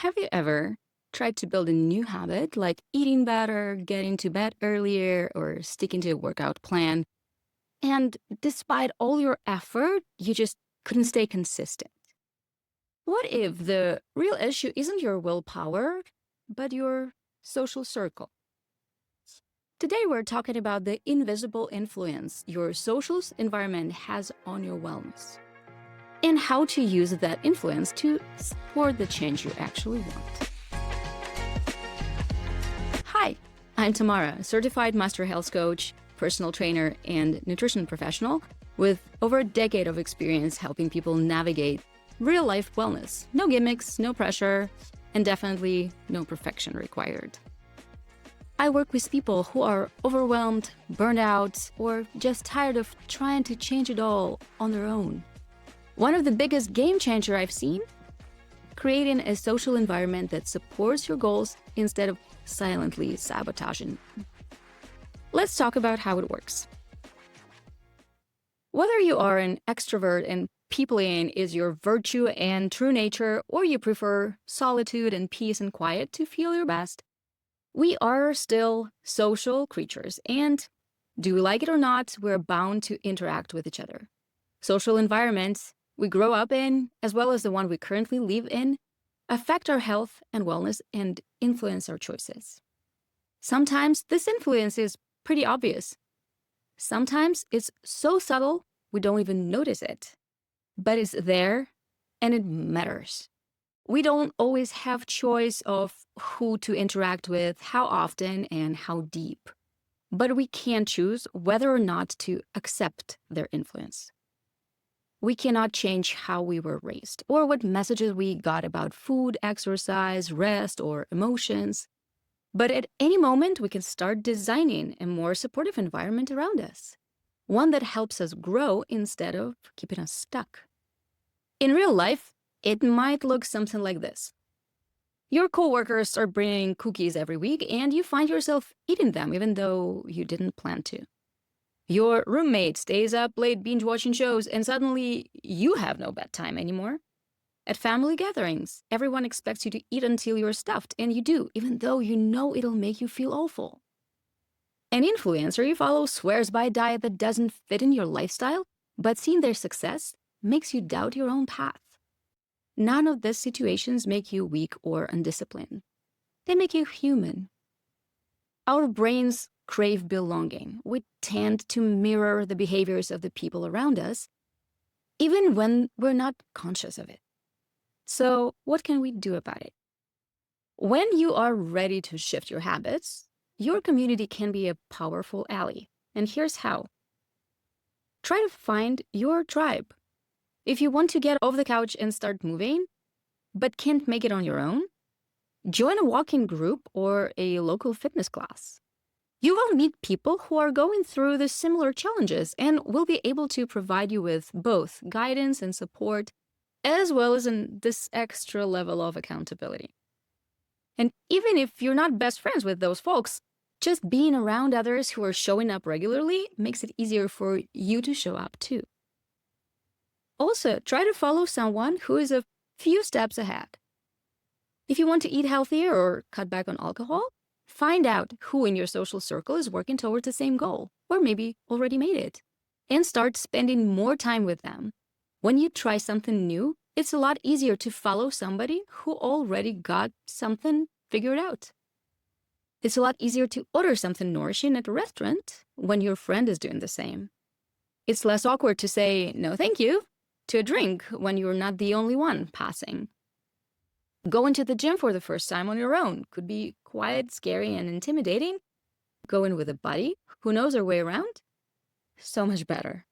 Have you ever tried to build a new habit like eating better, getting to bed earlier, or sticking to a workout plan? And despite all your effort, you just couldn't stay consistent. What if the real issue isn't your willpower, but your social circle? Today, we're talking about the invisible influence your social environment has on your wellness and how to use that influence to support the change you actually want. Hi, I'm Tamara, a certified master health coach, personal trainer, and nutrition professional with over a decade of experience helping people navigate real life wellness. No gimmicks, no pressure, and definitely no perfection required. I work with people who are overwhelmed, burned out, or just tired of trying to change it all on their own. One of the biggest game changer I've seen, creating a social environment that supports your goals instead of silently sabotaging. Let's talk about how it works. Whether you are an extrovert and peopling is your virtue and true nature, or you prefer solitude and peace and quiet to feel your best, we are still social creatures, and do we like it or not, we're bound to interact with each other. Social environments we grow up in, as well as the one we currently live in, affect our health and wellness and influence our choices. Sometimes this influence is pretty obvious. Sometimes it's so subtle we don't even notice it, but it's there and it matters. We don't always have choice of who to interact with, how often, and how deep, but we can choose whether or not to accept their influence. We cannot change how we were raised or what messages we got about food, exercise, rest, or emotions. But at any moment, we can start designing a more supportive environment around us, one that helps us grow instead of keeping us stuck. In real life, it might look something like this. Your coworkers are bringing cookies every week, and you find yourself eating them even though you didn't plan to. Your roommate stays up late binge-watching shows, and suddenly you have no bedtime anymore. At family gatherings, everyone expects you to eat until you're stuffed, and you do, even though you know it'll make you feel awful. An influencer you follow swears by a diet that doesn't fit in your lifestyle, but seeing their success makes you doubt your own path. None of these situations make you weak or undisciplined. They make you human. Our brains crave belonging. We tend to mirror the behaviors of the people around us, even when we're not conscious of it. So what can we do about it? When you are ready to shift your habits, your community can be a powerful ally. And here's how. Try to find your tribe. If you want to get off the couch and start moving, but can't make it on your own, join a walking group or a local fitness class. You will meet people who are going through the similar challenges and will be able to provide you with both guidance and support, as well as this extra level of accountability. And even if you're not best friends with those folks, just being around others who are showing up regularly makes it easier for you to show up too. Also, try to follow someone who is a few steps ahead. If you want to eat healthier or cut back on alcohol, find out who in your social circle is working towards the same goal, or maybe already made it, and start spending more time with them. When you try something new, it's a lot easier to follow somebody who already got something figured out. It's a lot easier to order something nourishing at a restaurant when your friend is doing the same. It's less awkward to say no thank you to a drink when you're not the only one passing. Going to the gym for the first time on your own could be quite scary and intimidating. Going with a buddy who knows their way around? So much better.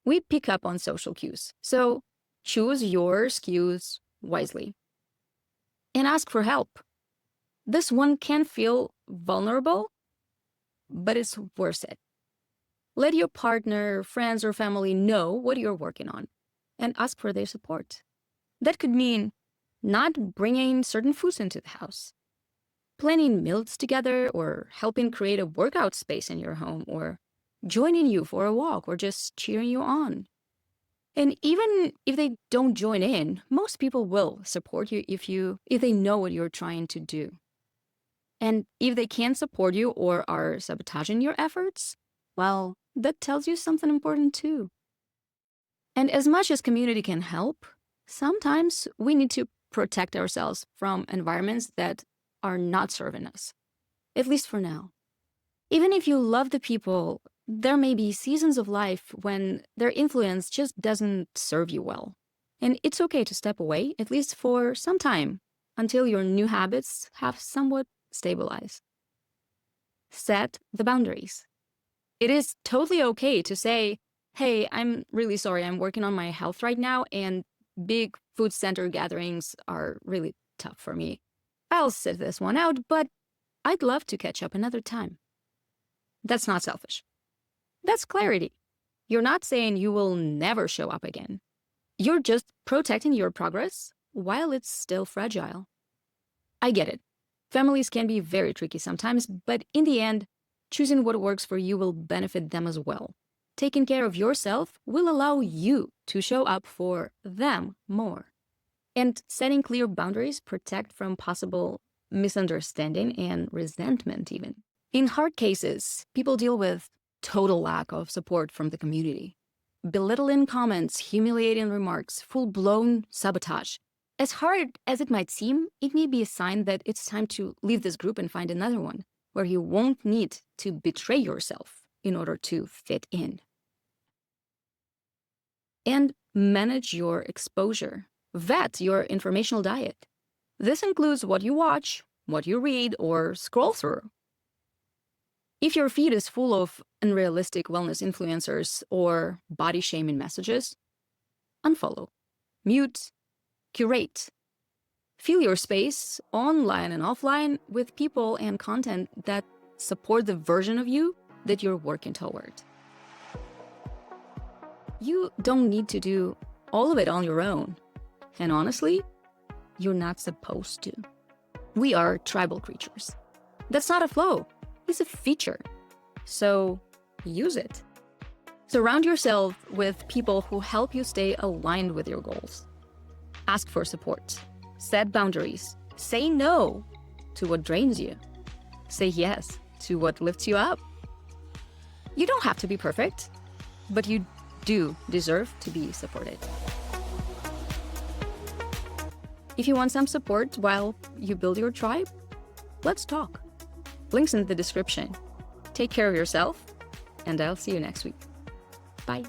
We pick up on social cues, so choose your cues wisely. And ask for help. This one can feel vulnerable, but it's worth it. Let your partner, friends, or family know what you're working on and ask for their support. That could mean not bringing certain foods into the house, planning meals together, or helping create a workout space in your home, or joining you for a walk, or just cheering you on. And even if they don't join in, most people will support you if they know what you're trying to do. And if they can't support you or are sabotaging your efforts, well, that tells you something important too. And as much as community can help, sometimes we need to protect ourselves from environments that are not serving us, at least for now. Even if you love the people, there may be seasons of life when their influence just doesn't serve you well. And it's okay to step away, at least for some time, until your new habits have somewhat stabilized. Set the boundaries. It is totally okay to say, hey, I'm really sorry, I'm working on my health right now, and big food center gatherings are really tough for me. I'll sit this one out, but I'd love to catch up another time. That's not selfish. That's clarity. You're not saying you will never show up again. You're just protecting your progress while it's still fragile. I get it. Families can be very tricky sometimes, but in the end, choosing what works for you will benefit them as well. Taking care of yourself will allow you to show up for them more. And setting clear boundaries protect from possible misunderstanding and resentment even. In hard cases, people deal with total lack of support from the community. Belittling comments, humiliating remarks, full-blown sabotage. As hard as it might seem, it may be a sign that it's time to leave this group and find another one, where you won't need to betray yourself in order to fit in. And manage your exposure. Vet your informational diet. This includes what you watch, what you read, or scroll through. If your feed is full of unrealistic wellness influencers or body-shaming messages, unfollow, mute, curate. Fill your space, online and offline, with people and content that support the version of you that you're working toward. You don't need to do all of it on your own. And honestly, you're not supposed to. We are tribal creatures. That's not a flaw. It's a feature. So use it. Surround yourself with people who help you stay aligned with your goals. Ask for support. Set boundaries. Say no to what drains you. Say yes to what lifts you up. You don't have to be perfect, but you do deserve to be supported. If you want some support while you build your tribe, let's talk. Links in the description. Take care of yourself, and I'll see you next week. Bye.